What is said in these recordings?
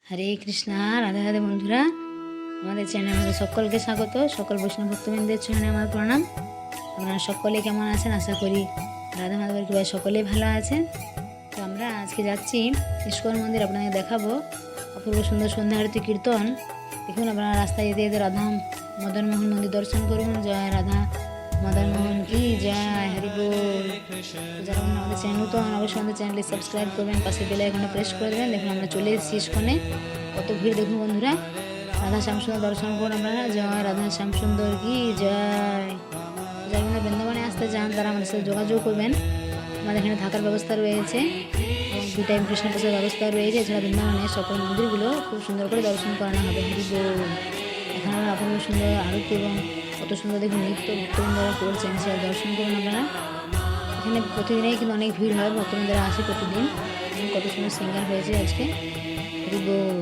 হরে কৃষ্ণা। রাধে রাধে বন্ধুরা, আমাদের চ্যানেলে আমাদের সকলকে স্বাগত। সকল বৈষ্ণব ভক্তবৃন্দের চরণে আমার প্রণাম। আপনারা সকলে কেমন আছেন? আশা করি রাধা মাধবের কৃপায় সকলেই ভালো আছেন। তো আমরা আজকে যাচ্ছি ইস্কন মন্দির, আপনাদের দেখাবো অপূর্ব সুন্দর সন্ধ্যা আরতি কীর্তন। দেখুন, আপনারা রাস্তায় যেতে যেতে রাধা মদন মোহন মন্দির দর্শন করুন। জয় রাধা মদন মোহন কি জয়, হরি বল। যারা আমাদের চ্যানেল নতুন, অবশ্যই আমাদের চ্যানেলটি সাবস্ক্রাইব করবেন, পাশে বেল আইকনটা প্রেস করে দেবেন। দেখুন, আমরা চলে এসেছি ইস্কনে। কত ভিড় দেখুন বন্ধুরা। রাধা শ্যাম সুন্দর দর্শন করুন আপনারা। জয় রাধা শ্যাম সুন্দর কি জয়। যারা আপনারা বৃন্দাবনে আসতে চান তারা আমাদের সাথে যোগাযোগ করবেন। আমাদের এখানে থাকার ব্যবস্থা রয়েছে এবং 2 টাইম কৃষ্ণ প্রসাদের ব্যবস্থা রয়েছে। এছাড়া বৃন্দাবনের সকল মন্দিরগুলো খুব সুন্দর করে দর্শন করানো হবে। হরি বল। এখানে আমরা অপূর্ব সুন্দর আরতি এবং কত সুন্দর দেখুন নৃত্য ভক্তবৃন্দরা করছেন, সেটা দর্শন করুন আপনারা। এখানে প্রতিদিনই কিন্তু অনেক ভিড় হয়, ভক্তবৃন্দরা আসে প্রতিদিন। কত সুন্দর সিঙ্গার হয়েছে আজকে। হরি বল।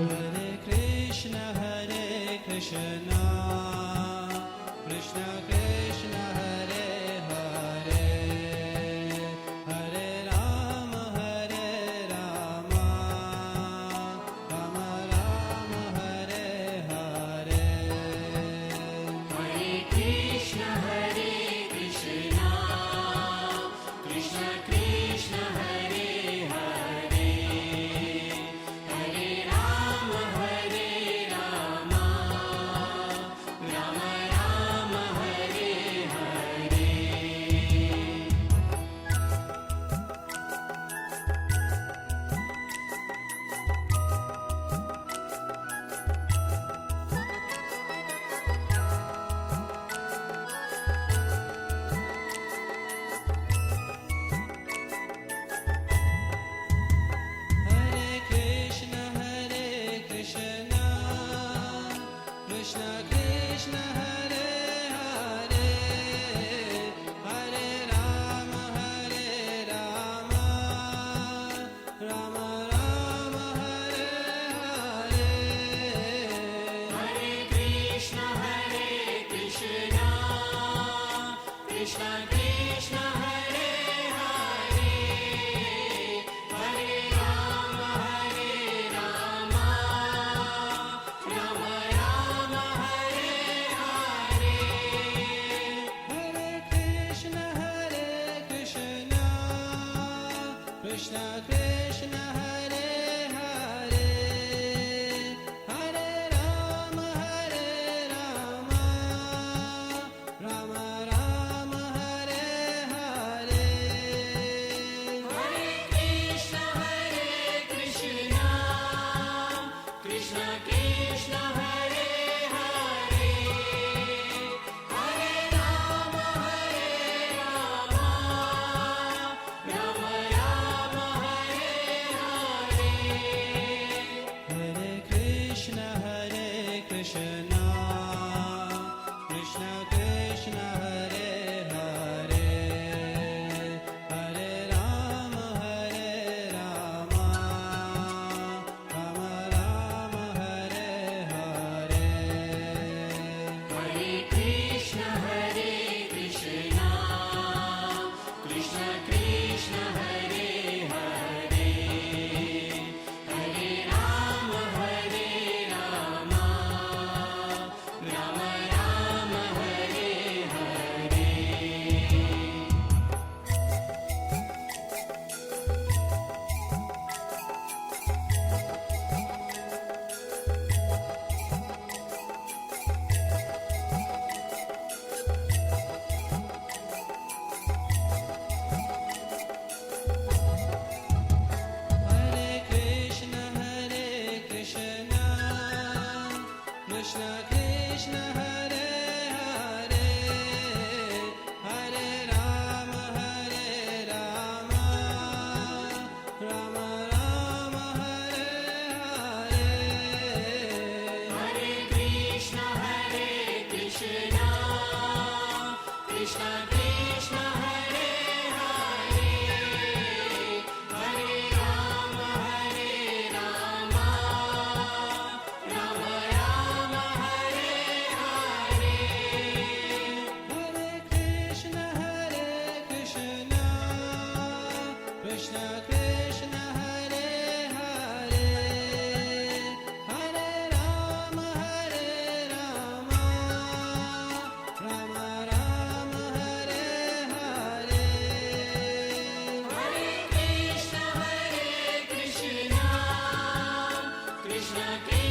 কৃষ্ণ